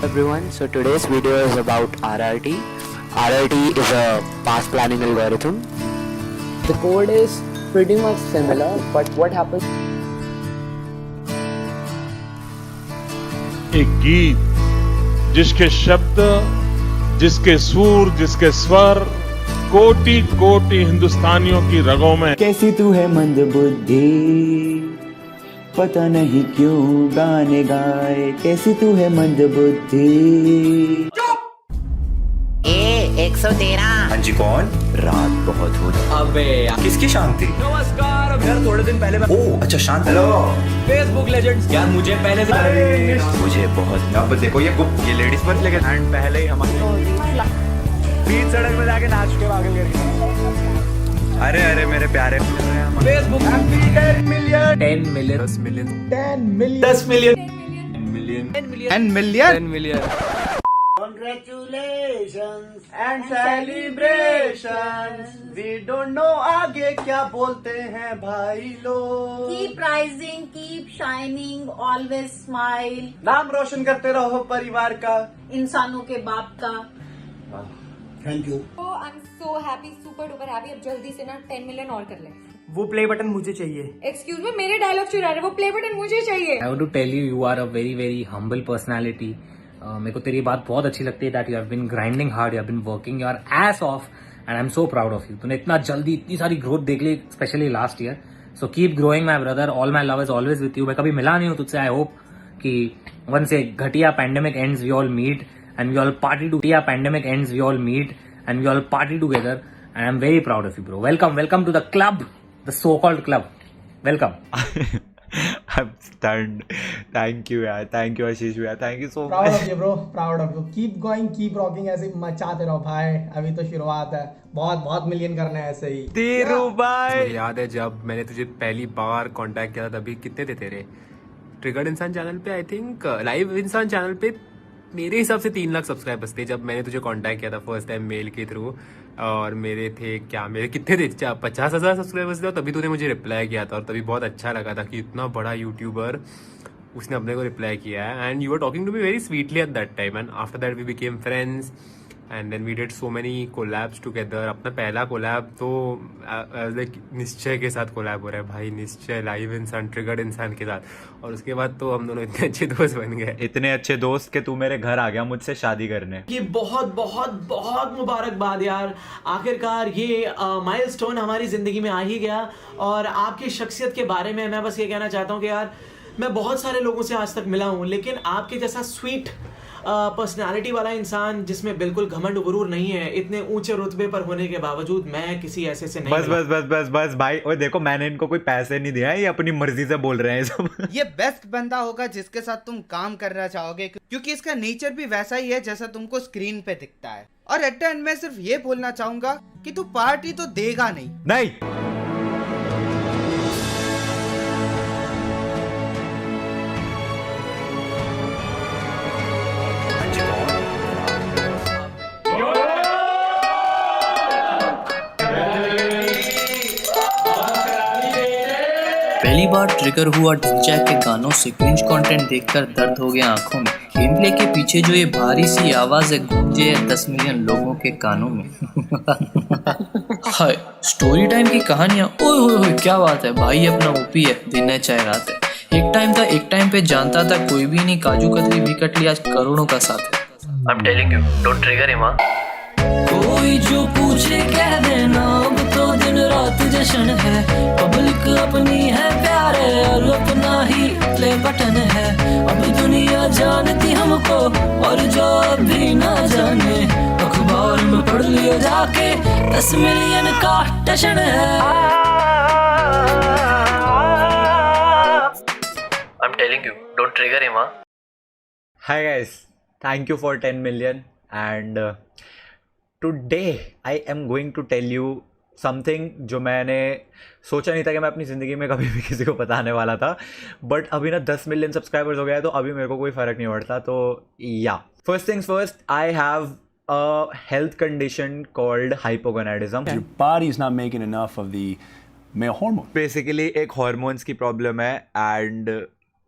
Everyone, so today's video is about RRT. RRT is a path planning algorithm. The code is pretty much similar, but what happens? एक गीत जिसके शब्द, जिसके सुर, जिसके स्वर कोटि कोटि हिंदुस्तानियों की रगों में। कैसी तू है मंद बुद्धि, पता नहीं क्यों गाने गाए। कैसी तू है मंद बुद्धि। 113। हाँ जी, कौन? रात बहुत हो रही। अबे यार, किसकी शांति? नमस्कार। यार थोड़े दिन पहले ओह अच्छा शांत। Hello Facebook legends. यार मुझे पहले से मुझे बहुत। अब देखो ये लेडीज पर्स लेके एंड पहले ही हमारे बीच सड़क में जाके नाच के पागल करके। अरे मेरे प्यारे Facebook 10 million 10 million 10 million 10 million 10 million 10 million. Congratulations and celebrations. We don't know आगे क्या बोलते हैं भाई लोग. Keep rising, keep shining, always smile. नाम रोशन करते रहो परिवार का. इंसानों के बाप का. Thank you. I am so happy, super duper happy. अब जल्दी से ना 10 मिलियन और कर ले। वो प्ले बटन मुझे चाहिए. एक्सक्यूज मी, मेरे डायलॉग चुरा रहे, वो प्ले बटन मुझे चाहिए। I want to tell you, you are a very very humble personality. मेरे को तेरी बात बहुत अच्छी लगती है that you have been grinding hard, you have been working your ass off and I am so proud of you. तूने इतना जल्दी इतनी सारी ग्रोथ देख ली, specially last year. So keep growing my brother, all my love is always with you. मैं कभी मिला नहीं हूँ तुझसे। आई होप कि वंस ए घटिया pandemic ends we all meet and we all party to pandemic ends we all meet and we all party together and I'm very proud of you, bro. Welcome to the club, the so-called club. Welcome. I'm stunned. Thank you यार, thank you आशीष भैया, thank you so much. Proud of you bro, proud of you. Keep going, keep rocking, ऐसे मचाते रहो भाई। अभी तो शुरुआत है, बहुत मिलियन करना है ऐसे ही। तेरू भाई, मुझे याद है जब मैंने तुझे पहली बार कांटेक्ट किया था तभी कितने थे तेरे ट्रिगर्ड इंसान चैनल पे? आई थिंक लाइव इंसान चैनल पे मेरे हिसाब से 3 लाख सब्सक्राइबर्स थे जब मैंने तुझे कांटेक्ट किया था फर्स्ट टाइम मेल के थ्रू। और मेरे कितने थे? 50,000 सब्सक्राइबर्स थे। और तभी तूने मुझे रिप्लाई किया था और तभी बहुत अच्छा लगा था कि इतना बड़ा यूट्यूबर उसने अपने को रिप्लाई किया है। And you are talking to me very sweetly at that time and after that we became friends and then we did so many collabs together. अपना पहला कोलैब तो लाइक निश्चय के साथ कोलैब हो रहा है भाई, निश्चय लाइव इंसान ट्रिगर्ड इंसान के साथ। और उसके बाद तो हम दोनों इतने अच्छे दोस्त बन गए, इतने अच्छे दोस्त कि तू मेरे घर आ गया मुझसे शादी करने। ये बहुत मुबारकबाद यार। आखिरकार ये माइलस्टोन हमारी जिंदगी में आ ही गया। और आपकी शख्सियत के बारे में मैं बस ये कहना चाहता हूँ कि यार मैं बहुत सारे लोगों से आज तक मिला हूँ, लेकिन आपके जैसा स्वीट पर्सनालिटी वाला इंसान जिसमें बिल्कुल घमंड गुरूर नहीं है, इतने ऊंचे रुतबे पर होने के बावजूद मैं किसी ऐसे से नहीं बस भाई। और देखो मैंने इनको कोई पैसे नहीं दिया है, ये अपनी मर्जी से बोल रहे हैं सब। ये बेस्ट बंदा होगा जिसके साथ तुम काम करना चाहोगे, क्योंकि इसका नेचर भी वैसा ही है जैसा तुमको स्क्रीन पे दिखता है। और एट द एंड मैं सिर्फ ये बोलना चाहूंगा कि तू पार्टी तो देगा नहीं। पहली बार ट्रिगर हुआ ढिंचैक के गानों से क्रिंज कंटेंट देखकर दर्द हो गया आंखों में। गेम प्ले के पीछे जो ये भारी सी आवाज है गूंजे 10 मिलियन लोगों के कानों में। हाय स्टोरी टाइम की कहानियां, ओए क्या बात है भाई, अपना ओपी है, दिन है चाहे रात है। एक टाइम पे जानता था कोई भी नहीं, काजू कतरी भी कटली, आज करोड़ों का साथ है। I'm telling you, don't trigger him, कोई जो पूछे कह देना, अब तो दिन रात जश्न है। पब्लिक अपनी है प्यारे और अपना ही प्ले बटन है। अब दुनिया जानती हमको और जो अभी ना जाने, अखबार में पढ़ लिया जाके 10 मिलियन का टशन है। I'm telling you, don't trigger him, Hi guys, thank you for 10 million and today I am going to tell you something जो मैंने सोचा नहीं था कि मैं अपनी ज़िंदगी में कभी भी किसी को बताने वाला था। बट अभी ना 10 मिलियन सब्सक्राइबर्स हो गया है तो अभी मेरे को कोई फ़र्क नहीं पड़ता। तो या first things first, I have a health condition called hypogonadism. Your body is not making enough of the male hormone. Basically एक हॉर्मोन्स की प्रॉब्लम है एंड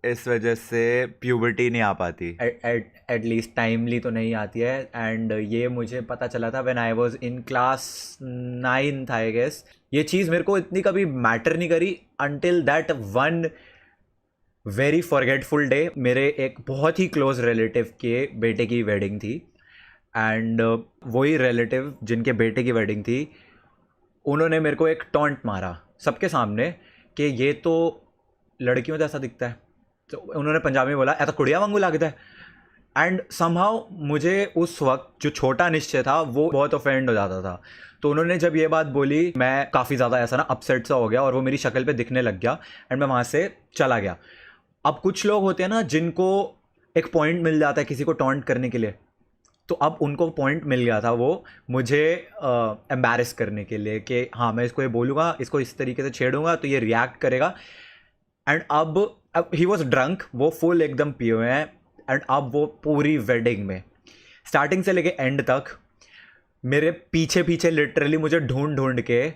इस वजह से प्यूबर्टी नहीं आ पाती, एट लीस्ट टाइमली तो नहीं आती है। एंड ये मुझे पता चला था when I was in class 9th I guess. ये चीज़ मेरे को इतनी कभी मैटर नहीं करी until that one very forgetful day. मेरे एक बहुत ही क्लोज रिलेटिव के बेटे की वेडिंग थी एंड वही रिलेटिव जिनके बेटे की वेडिंग थी उन्होंने मेरे को एक टॉन्ट मारा सबके सामने कि ये तो लड़कियों जैसा दिखता है। तो उन्होंने पंजाबी में बोला ऐसा कुड़िया वांगू लगता है। एंड समहाउ मुझे उस वक्त जो छोटा निश्चय था वो बहुत ऑफेंड हो जाता था। तो उन्होंने जब ये बात बोली मैं काफ़ी ज़्यादा ऐसा ना अपसेट सा हो गया और वो मेरी शक्ल पे दिखने लग गया एंड मैं वहाँ से चला गया। अब कुछ लोग होते हैं ना जिनको एक पॉइंट मिल जाता है किसी को टॉन्ट करने के लिए, तो अब उनको पॉइंट मिल गया था वो मुझे एम्बैरेस करने के लिए कि हाँ मैं इसको ये बोलूँगा, इसको इस तरीके से छेड़ूंगा तो ये रिएक्ट करेगा। एंड अब ही वॉज ड्रंक, वो फुल एकदम पिए हुए हैं। एंड अब वो पूरी वेडिंग में स्टार्टिंग से लेके एंड तक मेरे पीछे पीछे लिटरली मुझे ढूंढ ढूंढ के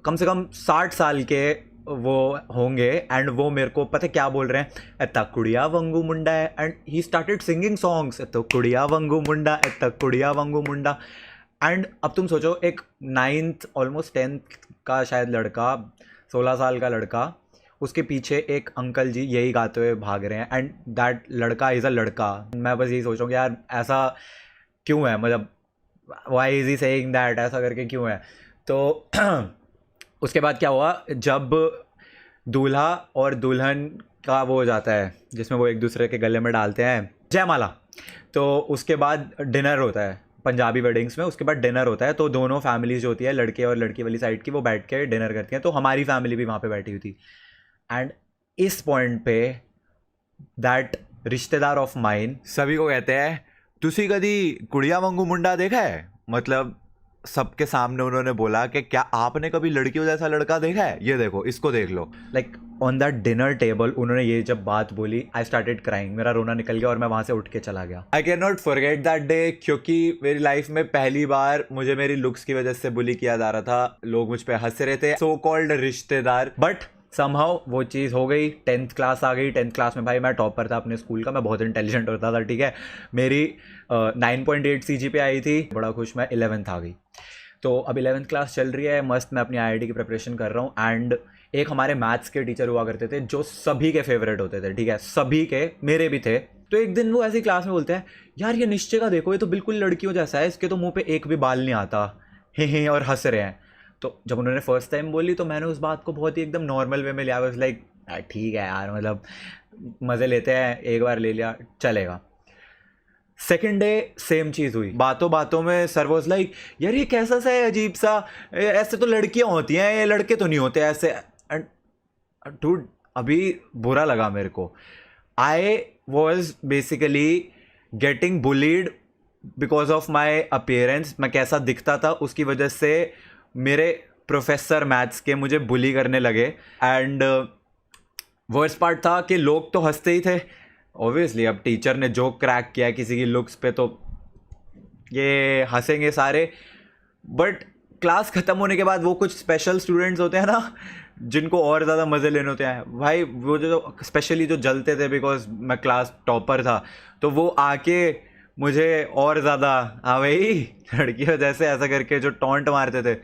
कम से कम 60 साल के वो होंगे एंड वो मेरे को पता क्या बोल रहे हैं, एत्ता कुड़िया वंगू मुंडा है। And he started singing songs, तो कुड़िया वंगू मुंडा, एत्ता कुड़िया वंगू मुंडा। एंड अब तुम सोचो एक 9th ऑलमोस्ट 10th का शायद लड़का, 16 साल का लड़का, उसके पीछे एक अंकल जी यही गाते हुए भाग रहे हैं एंड दैट लड़का इज़ अ लड़का। मैं बस यही सोच रहा हूँ कि यार ऐसा क्यों है, मतलब why is he saying that, ऐसा करके क्यों है। तो उसके बाद क्या हुआ, जब दूल्हा और दुल्हन का वो हो जाता है जिसमें वो एक दूसरे के गले में डालते हैं जयमाला, तो उसके बाद डिनर होता है पंजाबी वेडिंग्स में। उसके बाद डिनर होता है तो दोनों फैमिलीज जो होती है लड़के और लड़की वाली साइड की वो बैठ के डिनर करती हैं। तो हमारी फैमिली भी वहाँ पे बैठी हुई थी एंड इस पॉइंट पे दैट रिश्तेदार ऑफ माइन सभी को कहते हैं तुसी कदी कुड़िया वांगू मुंडा देखा है, मतलब सबके सामने उन्होंने बोला कि क्या आपने कभी लड़कियों जैसा लड़का देखा है, ये देखो इसको देख लो। Like on that dinner table उन्होंने ये जब बात बोली आई स्टार्टेड क्राइंग, मेरा रोना निकल गया और मैं वहाँ से उठ के चला गया। I can not forget that day, क्योंकि मेरी लाइफ में पहली बार मुझे मेरी लुक्स की वजह से बुली किया जा रहा था, लोग मुझ पर हंस रहे थे, सो कॉल्ड रिश्तेदार। बट समहाउ वो चीज़ हो गई, 10th क्लास आ गई। 10th क्लास में भाई मैं टॉपर था अपने स्कूल का, मैं बहुत इंटेलिजेंट होता था, ठीक है। मेरी 9.8 CGPA आई थी, बड़ा खुश मैं 11th आ गई। तो अब 11th क्लास चल रही है, मस्त मैं अपनी IIT की प्रिपरेशन कर रहा हूँ। एंड एक हमारे मैथ्स के टीचर हुआ करते थे जो सभी के फेवरेट होते थे, ठीक है, सभी के, मेरे भी थे। तो एक दिन वो ऐसी क्लास में बोलते हैं यार ये निश्चय का देखो, ये तो बिल्कुल लड़कियों जैसा है, इसके तो मुँह पे एक भी बाल नहीं आता, हे और हंस रहे हैं। तो जब उन्होंने फर्स्ट टाइम बोली तो मैंने उस बात को बहुत ही एकदम नॉर्मल वे में लिया, वाज लाइक ठीक है यार, मतलब मज़े लेते हैं, एक बार ले लिया चलेगा। सेकेंड डे सेम चीज़ हुई, बातों बातों में सर वाज लाइक यार ये कैसा सा है अजीब सा, ऐसे तो लड़कियां होती हैं, ये लड़के तो नहीं होते ऐसे। एंड डूड अभी बुरा लगा मेरे को। I was basically getting bullied because of my appearance, मैं कैसा दिखता था उसकी वजह से मेरे प्रोफेसर मैथ्स के मुझे बुली करने लगे। एंड वर्स्ट पार्ट था कि लोग तो हंसते ही थे ऑब्वियसली, अब टीचर ने जोक क्रैक किया किसी की लुक्स पे तो ये हंसेंगे सारे। बट क्लास ख़त्म होने के बाद वो कुछ स्पेशल स्टूडेंट्स होते हैं ना जिनको और ज़्यादा मज़े लेने होते हैं भाई, वो जो स्पेशली जो जलते थे बिकॉज मैं क्लास टॉपर था, तो वो आके मुझे और ज़्यादा हाँ भाई लड़कियों जैसे ऐसा करके जो टॉन्ट मारते थे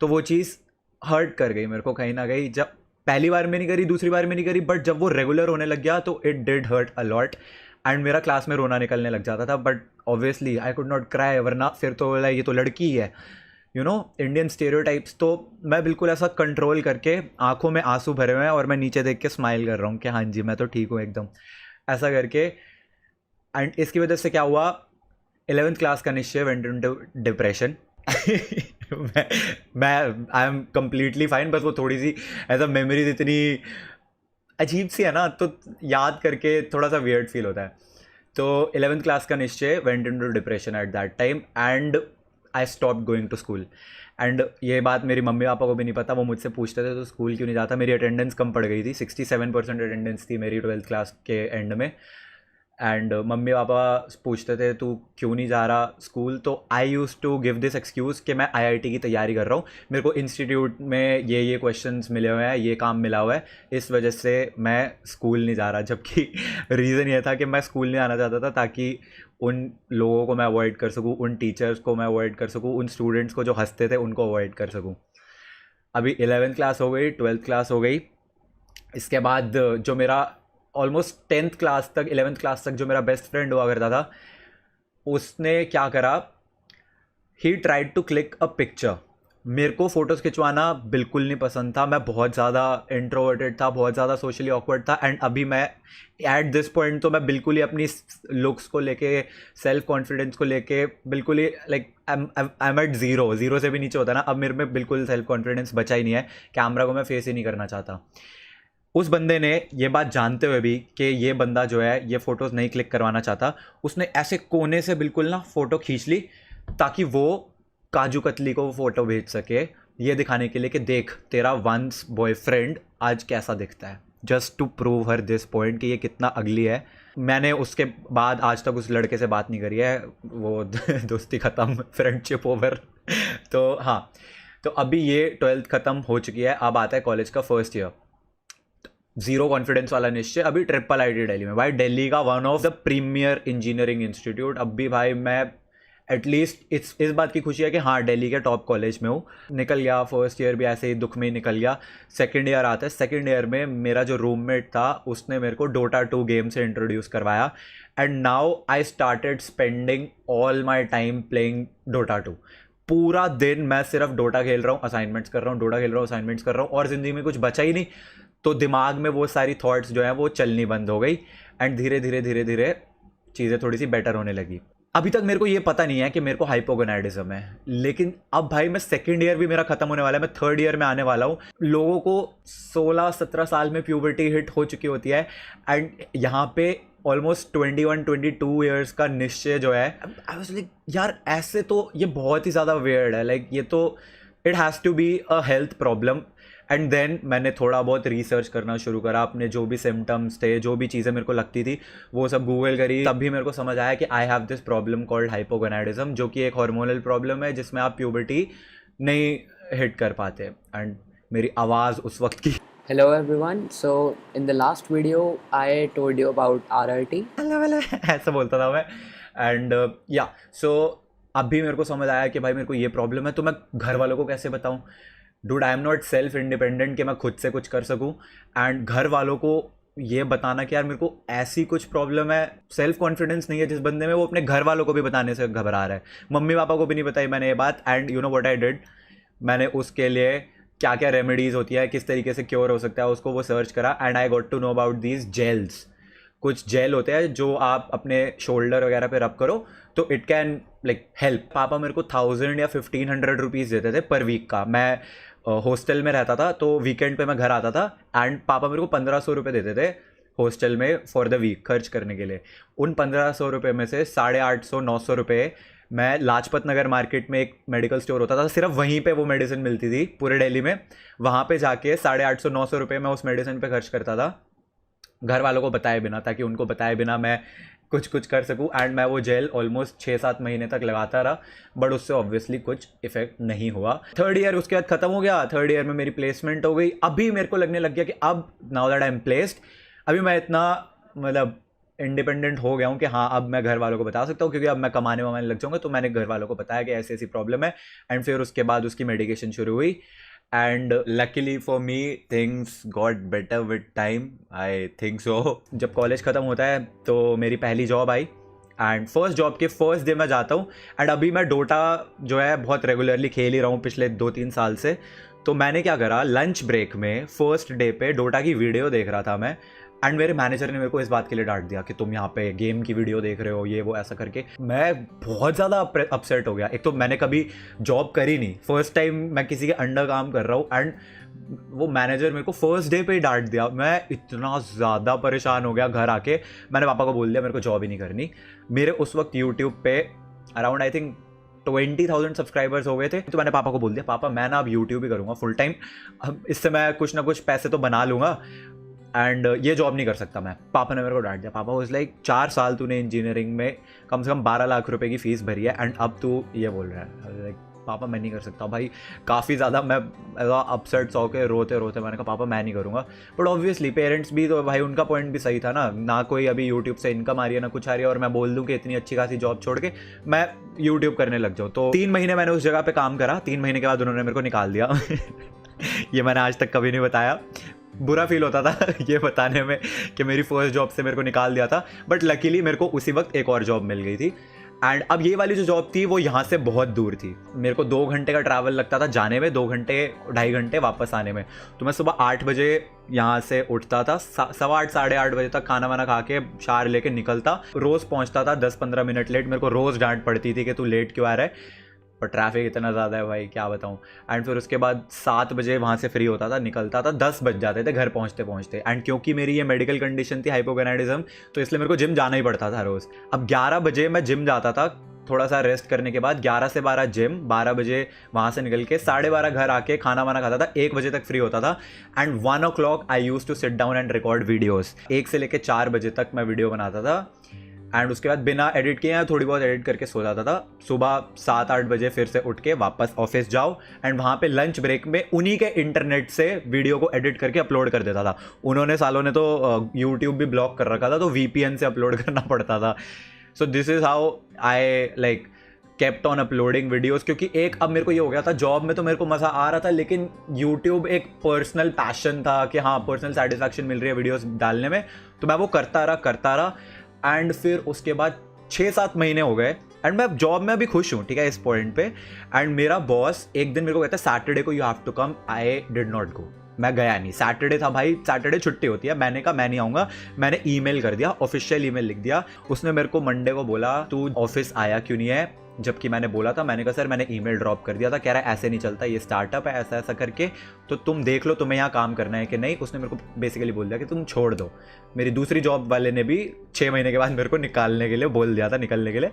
तो वो चीज़ हर्ट कर गई मेरे को कहीं ना कहीं। जब पहली बार में नहीं करी, दूसरी बार में नहीं करी, बट जब वो रेगुलर होने लग गया तो it did hurt a lot. And मेरा क्लास में रोना निकलने लग जाता था, but obviously I could not cry, वरना फिर तो बोला ये तो लड़की ही है, यू नो, इंडियन स्टेरियोटाइप्स। तो मैं बिल्कुल ऐसा कंट्रोल करके, आंखों में आंसू भरे हुए हैं और मैं नीचे देख के स्माइल कर रहा हूँ कि हाँ जी मैं तो ठीक हूँ एकदम, ऐसा करके। एंड इसकी वजह से क्या हुआ, 11th क्लास का निश्चय वेंट इनटू डिप्रेशन। मैं आई एम कम्प्लीटली फाइन, बस वो थोड़ी सी ऐसा मेमोरीज इतनी अजीब सी है ना, तो याद करके थोड़ा सा वियर्ड फील होता है। तो 11th क्लास का Nishchay went into depression at that time and I stop going to school. And ये बात मेरी मम्मी पापा को भी नहीं पता, वो मुझसे पूछते थे तो स्कूल क्यों नहीं जाता। मेरी अटेंडेंस कम पड़ गई थी, 67% अटेंडेंस थी मेरी 12th क्लास के एंड में। एंड मम्मी पापा पूछते थे तू क्यों नहीं जा रहा स्कूल, तो I used to give this excuse कि मैं आईआईटी की तैयारी कर रहा हूँ, मेरे को इंस्टीट्यूट में ये क्वेश्चंस मिले हुए हैं, ये काम मिला हुआ है, इस वजह से मैं स्कूल नहीं जा रहा। जबकि रीज़न ये था कि मैं स्कूल नहीं आना चाहता था ताकि उन लोगों को मैं अवॉइड कर सकूँ, उन टीचर्स को मैं अवॉइड कर सकूँ, उन स्टूडेंट्स को जो हंसते थे उनको अवॉइड कर सकूँ। अभी 11th क्लास हो गई, 12th क्लास हो गई, इसके बाद जो मेरा ऑलमोस्ट 10th क्लास तक 11th क्लास तक जो मेरा बेस्ट फ्रेंड हुआ करता था, उसने क्या करा, he tried to click a picture. मेरे को फ़ोटोज़ खिंचवाना बिल्कुल नहीं पसंद था, मैं बहुत ज़्यादा इंट्रोवर्टेड था, बहुत ज़्यादा सोशली ऑकवर्ड था। एंड अभी मैं एट दिस पॉइंट तो मैं बिल्कुल ही अपनी लुक्स को लेके, सेल्फ कॉन्फिडेंस को लेके बिल्कुल ही like I am at zero से भी नीचे होता ना। अब मेरे में बिल्कुल सेल्फ कॉन्फिडेंस बचा ही नहीं है, कैमरा को मैं फेस ही नहीं करना चाहता। उस बंदे ने ये बात जानते हुए भी कि ये बंदा जो है ये फ़ोटोज़ नहीं क्लिक करवाना चाहता, उसने ऐसे कोने से बिल्कुल ना फ़ोटो खींच ली ताकि वो काजू कतली को वो फ़ोटो भेज सके, ये दिखाने के लिए कि देख तेरा वंस बॉयफ्रेंड आज कैसा दिखता है, just to prove her this point कि ये कितना अगली है। मैंने उसके बाद आज तक उस लड़के से बात नहीं करी है, वो दोस्ती ख़त्म, फ्रेंडशिप ओवर। तो हाँ, तो अभी ये 12th ख़त्म हो चुकी है, अब आता है कॉलेज का फर्स्ट ईयर। ज़ीरो कॉन्फिडेंस वाला निश्चय, अभी IIIT दिल्ली में, भाई दिल्ली का one of the premier engineering institute. अब भी भाई मैं एटलीस्ट इस बात की खुशी है कि हाँ दिल्ली के टॉप कॉलेज में हूँ। निकल गया फर्स्ट ईयर भी ऐसे ही दुख में ही निकल गया। सेकेंड ईयर आता है, सेकेंड ईयर में मेरा जो रूममेट था उसने मेरे को Dota 2 गेम से इंट्रोड्यूस करवाया and now I started spending all my time playing Dota 2। पूरा दिन मैं सिर्फ डोटा खेल रहा हूँ, असाइनमेंट्स कर रहा हूँ, डोटा खेल रहा हूँ, असाइनमेंट्स कर रहा हूँ, और ज़िंदगी में कुछ बचा ही नहीं। तो दिमाग में वो सारी थॉट्स जो हैं वो चलनी बंद हो गई एंड धीरे धीरे चीज़ें थोड़ी सी बेटर होने लगी। अभी तक मेरे को ये पता नहीं है कि मेरे को हाइपोगोनाइडिज्म है, लेकिन अब भाई मैं सेकेंड ईयर भी मेरा खत्म होने वाला है, मैं थर्ड ईयर में आने वाला हूँ। लोगों को 16-17 साल में प्यूबर्टी हिट हो चुकी होती है एंड यहाँ पे ऑलमोस्ट 21-22 ईयर्स का निश्चय जो है, आई वाज लाइक यार ऐसे तो ये बहुत ही ज़्यादा वियर्ड है, लाइक ये तो it has to be a health problem. And then मैंने थोड़ा बहुत रिसर्च करना शुरू करा, अपने जो भी सिम्टम्स थे, जो भी चीज़ें मेरे को लगती थी वो सब गूगल करी, तब भी मेरे को समझ आया कि I have this problem called hypogonadism, जो कि एक हार्मोनल प्रॉब्लम है जिसमें आप प्यूबर्टी नहीं हिट कर पाते। एंड मेरी आवाज़ उस वक्त की Hello everyone. So in the last video I told you about RRT. ऐसा बोलता था मैं। एंड या सो अभी मेरे को समझ आया कि भाई मेरे को ये प्रॉब्लम है, तो मैं घर वालों को कैसे बताऊँ। Dude I am not self independent कि मैं खुद से कुछ कर सकूँ, एंड घर वालों को ये बताना कि यार मेरे को ऐसी कुछ प्रॉब्लम है, सेल्फ कॉन्फिडेंस नहीं है जिस बंदे में, वो अपने घर वालों को भी बताने से घबरा रहा है। मम्मी पापा को भी नहीं बताई मैंने ये बात। And you know what I did, मैंने उसके लिए क्या क्या रेमेडीज़ होती है, किस तरीके से क्योर हो सकता है, उसको वो सर्च करा and I got to know about these gels. कुछ जेल होते हैं जो आप अपने शोल्डर वगैरह पे रब करो तो इट कैन लाइक हेल्प। पापा मेरे को 1000 या 1500 रुपीज़ देते थे पर वीक का। मैं हॉस्टल में रहता था तो वीकेंड पे मैं घर आता था एंड पापा मेरे को 1500 रुपये देते थे हॉस्टल में फॉर द वीक खर्च करने के लिए। उन 1500 रुपये में से 850-900 रुपये मैं लाजपत नगर मार्केट में एक मेडिकल स्टोर होता था, सिर्फ वहीं पे वो मेडिसिन मिलती थी पूरे दिल्ली में, वहाँ पे जाके 850-900 रुपये मैं उस मेडिसिन पे खर्च करता था घर वालों को बताए बिना, ताकि उनको बताए बिना मैं कुछ कर सकूं। एंड मैं वो जेल ऑलमोस्ट 6-7 महीने तक लगाता रहा, बट उससे ऑब्वियसली कुछ इफेक्ट नहीं हुआ। थर्ड ईयर उसके बाद ख़त्म हो गया, थर्ड ईयर में मेरी प्लेसमेंट हो गई। अभी मेरे को लगने लग गया कि अब now that I am placed, अभी मैं इतना मतलब इंडिपेंडेंट हो गया हूँ कि हाँ अब मैं घर वालों को बता सकता हूँ, क्योंकि अब मैं कमाने वमाने लग जाऊँगा। तो मैंने घर वालों को बताया कि ऐसी ऐसी प्रॉब्लम है एंड फिर उसके बाद उसकी मेडिकेशन शुरू हुई and luckily for me things got better with time, I think so. जब कॉलेज ख़त्म होता है तो मेरी पहली job I and first job के फर्स्ट डे मैं जाता हूँ एंड अभी मैं डोटा जो है बहुत रेगुलरली खेल ही रहा हूँ पिछले 2-3 साल से। तो मैंने क्या करा, लंच ब्रेक में फर्स्ट डे पे डोटा की वीडियो देख रहा था मैं एंड मेरे मैनेजर ने मेरे को इस बात के लिए डांट दिया कि तुम यहाँ पे गेम की वीडियो देख रहे हो, ये वो ऐसा करके। मैं बहुत ज़्यादा अपसेट हो गया। एक तो मैंने कभी जॉब करी नहीं, फर्स्ट टाइम मैं किसी के अंडर काम कर रहा हूँ एंड वो मैनेजर मेरे को फर्स्ट डे पे ही डांट दिया। मैं इतना ज़्यादा परेशान हो गया, घर आके मैंने पापा को बोल दिया मेरे को जॉब ही नहीं करनी। मेरे उस वक्त यूट्यूब पे अराउंड आई थिंक 20,000 सब्सक्राइबर्स हो गए थे। तो मैंने पापा को बोल दिया पापा मैं ना अब यूट्यूब ही करूँगा फुल टाइम, अब इससे मैं कुछ ना कुछ पैसे तो बना लूँगा, एंड ये जॉब नहीं कर सकता मैं। पापा ने मेरे को डांट दिया। पापा वाज लाइक 4 साल तूने इंजीनियरिंग में कम से कम 12 लाख रुपए की फ़ीस भरी है एंड अब तू ये बोल रहा है। लाइक पापा मैं नहीं कर सकता भाई। काफ़ी ज़्यादा मैं ऐसा अपसेट हो के रोते रोते मैंने कहा पापा मैं नहीं करूँगा। बट ऑब्वियसली पेरेंट्स भी तो भाई, उनका पॉइंट भी सही था ना कोई अभी यूट्यूब से इनकम आ रही है ना कुछ आ रही है, और मैं बोल दूँ कि इतनी अच्छी खासी जॉब छोड़ के मैं यूट्यूब करने लग जाऊँ। तो 3 महीने मैंने उस जगह पर काम करा। 3 महीने के बाद उन्होंने मेरे को निकाल दिया। ये मैंने आज तक कभी नहीं बताया, बुरा फील होता था ये बताने में कि मेरी फर्स्ट जॉब से मेरे को निकाल दिया था। बट लकीली मेरे को उसी वक्त एक और जॉब मिल गई थी। एंड अब ये वाली जो जॉब थी वो यहाँ से बहुत दूर थी। मेरे को 2 घंटे का ट्रैवल लगता था जाने में, 2 घंटे 2.5 घंटे वापस आने में। तो मैं सुबह 8 बजे यहाँ से उठता था, 8:15 साढ़े 8 बजे तक खाना वाना खा के शावर लेके निकलता। रोज़ पहुँचता था 10-15 मिनट लेट। मेरे को रोज़ डांट पड़ती थी कि तू लेट क्यों आ रहा है, पर ट्रैफिक इतना ज़्यादा है भाई क्या बताऊँ। एंड फिर उसके बाद 7 बजे वहाँ से फ्री होता था, निकलता था, 10 बज जाते थे घर पहुँचते पहुँचते। एंड क्योंकि मेरी ये मेडिकल कंडीशन थी हाइपोगोनाइडिज्म, तो इसलिए मेरे को जिम जाना ही पड़ता था रोज़। अब 11 बजे मैं जिम जाता था, थोड़ा सा रेस्ट करने के बाद 11 से 12 जिम, 12 बजे वहाँ से निकल के 12:30 घर आके खाना वाना खाता था, 1 बजे तक फ्री होता था। And 1 o'clock I use to sit down and record videos. 1 से लेकर 4 बजे तक मैं वीडियो बनाता था। एंड उसके बाद बिना एडिट किए या थोड़ी बहुत एडिट करके सो जाता था। सुबह 7-8 बजे फिर से उठ के वापस ऑफिस जाओ एंड वहाँ पे लंच ब्रेक में उन्हीं के इंटरनेट से वीडियो को एडिट करके अपलोड कर देता था। उन्होंने सालों ने तो यूट्यूब भी ब्लॉक कर रखा था, तो VPN से अपलोड करना पड़ता था। So this is how I like kept on uploading videos. क्योंकि एक अब मेरे को ये हो गया था, जॉब में तो मेरे को मज़ा आ रहा था, लेकिन यूट्यूब एक पर्सनल पैशन था कि हाँ पर्सनल सेटिस्फैक्शन मिल रही है वीडियोज़ डालने में, तो मैं वो करता रहा। एंड फिर उसके बाद 6-7 महीने हो गए एंड मैं जॉब में अभी खुश हूँ, ठीक है, इस पॉइंट पे। एंड मेरा बॉस एक दिन मेरे को कहता है सैटरडे को you have to come. I did not go, मैं गया नहीं। सैटरडे था भाई, सैटरडे छुट्टी होती है। मैंने कहा मैं नहीं आऊँगा। मैंने ईमेल कर दिया, ऑफिशियल ईमेल लिख दिया। उसने मेरे को मंडे को बोला तू ऑफिस आया क्यों नहीं है, जबकि मैंने बोला था। मैंने कहा सर मैंने ईमेल ड्रॉप कर दिया था। कह रहा है ऐसे नहीं चलता, ये स्टार्टअप है, ऐसा ऐसा करके, तो तुम देख लो तुम्हें यहाँ काम करना है कि नहीं। उसने मेरे को बेसिकली बोल दिया कि तुम छोड़ दो। मेरी दूसरी जॉब वाले ने भी 6 महीने के बाद मेरे को निकालने के लिए बोल दिया था, निकलने के लिए।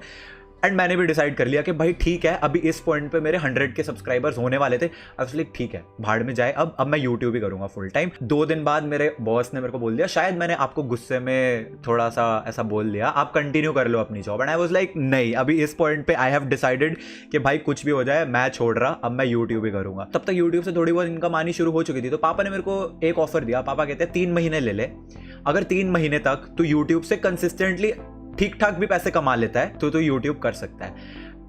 एंड मैंने भी डिसाइड कर लिया कि भाई ठीक है, अभी इस पॉइंट पे मेरे 100 के सब्सक्राइबर्स होने वाले थे। एक्चुअली ठीक है, भाड़ में जाए, अब मैं यूट्यूब ही करूँगा फुल टाइम। 2 दिन बाद मेरे बॉस ने मेरे को बोल दिया, शायद मैंने आपको गुस्से में थोड़ा सा ऐसा बोल दिया, आप कंटिन्यू कर लो अपनी job. And I was like नहीं, अभी इस पॉइंट पे आई हैव डिसाइडेड कि भाई कुछ भी हो जाए मैं छोड़ रहा, अब मैं यूट्यूब ही करूँगा। तब तक यूट्यूब से थोड़ी बहुत इनकम आनी शुरू हो चुकी थी। तो पापा ने मेरे को एक ऑफर दिया। पापा कहते हैं 3 महीने ले ले, अगर 3 महीने तक तू यूट्यूब से कंसिस्टेंटली ठीक ठाक भी पैसे कमा लेता है तो तू यूट्यूब कर सकता है।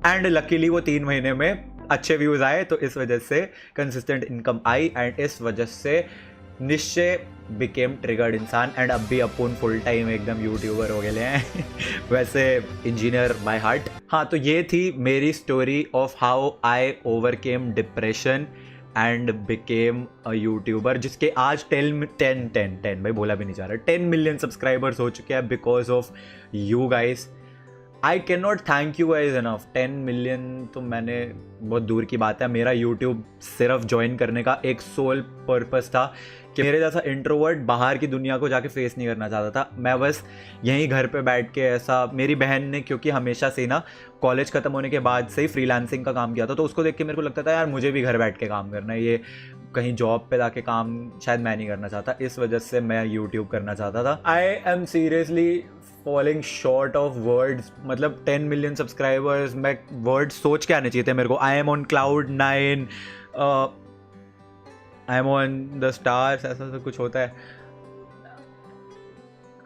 एंड लकीली वो 3 महीने में अच्छे व्यूज़ आए, तो इस वजह से कंसिस्टेंट इनकम आई एंड इस वजह से निश्चय बिकेम ट्रिगर्ड इंसान। एंड अब भी अपन फुल टाइम एकदम यूट्यूबर हो गए हैं वैसे इंजीनियर बाय हार्ट। हाँ, तो ये थी मेरी story of how I overcame depression and became a YouTuber, जिसके आज 10 भाई बोला भी नहीं जा रहा, 10 मिलियन सब्सक्राइबर्स हो चुके हैं because of you guys. I can not thank you guys enough. 10 million तो मैंने, बहुत दूर की बात है। मेरा यूट्यूब सिर्फ ज्वाइन करने का एक सोल पर्पस था कि मेरे जैसा इंट्रोवर्ट बाहर की दुनिया को जाके फेस नहीं करना चाहता था। मैं बस यहीं घर पे बैठ के ऐसा, मेरी बहन ने क्योंकि हमेशा से ना कॉलेज ख़त्म होने के बाद से ही फ्रीलांसिंग का काम किया था, तो उसको देख के मेरे को लगता था यार मुझे भी घर बैठ के काम करना है, ये कहीं जॉब पे जाके काम शायद मैं नहीं करना चाहता। इस वजह से मैं यूट्यूब करना चाहता था। I am seriously falling short of words. मतलब 10 मिलियन सब्सक्राइबर्स, मैं वर्ड्स सोच के आने चाहिए थे मेरे को। I am on cloud 9, I am on the stars, ऐसा सब कुछ होता है।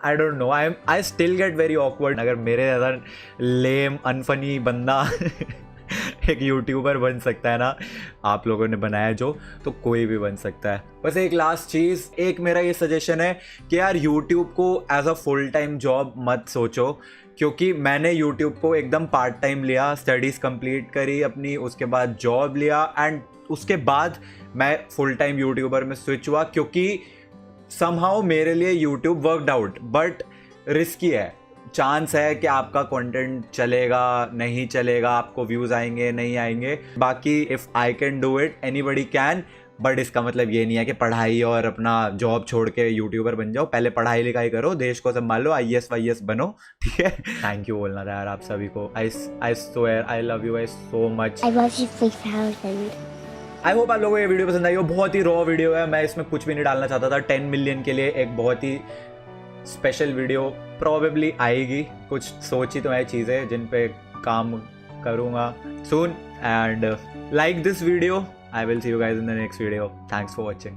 I don't know, I still get very awkward. अगर मेरे ज़्यादा लेम अनफनी बंदा एक यूट्यूबर बन सकता है ना, आप लोगों ने बनाया जो, तो कोई भी बन सकता है। बस एक लास्ट चीज़, एक मेरा ये सजेशन है कि यार यूट्यूब को as a full time job मत सोचो, क्योंकि मैंने यूट्यूब को एकदम पार्ट टाइम लिया, स्टडीज़ कंप्लीट करी अपनी, उसके बाद जॉब लिया एंड उसके बाद मैं फुल टाइम यूट्यूबर में स्विच हुआ, क्योंकि समहाउ मेरे लिए YouTube worked out, but risky है। चांस है कि आपका कंटेंट चलेगा नहीं चलेगा, आपको व्यूज़ आएंगे नहीं आएंगे। बाकी if I can do it anybody can, but इसका मतलब ये नहीं है कि पढ़ाई और अपना जॉब छोड़ के यूट्यूबर बन जाओ। पहले पढ़ाई लिखाई करो, देश को संभालो, IAS वाईएस बनो, ठीक है। थैंक यू बोलना था यार आप सभी को। I swear I love you guys so much. I love you 3000. I hope आप लोगों को ये वीडियो पसंद आई हो। बहुत ही रॉ वीडियो है, मैं इसमें कुछ भी नहीं डालना चाहता था। 10 मिलियन के लिए एक बहुत ही स्पेशल वीडियो प्रोबेबली आएगी। कुछ सोची तो है चीज़ें जिन पे काम करूँगा soon. And like this video, I will see you guys in the next video. Thanks for watching.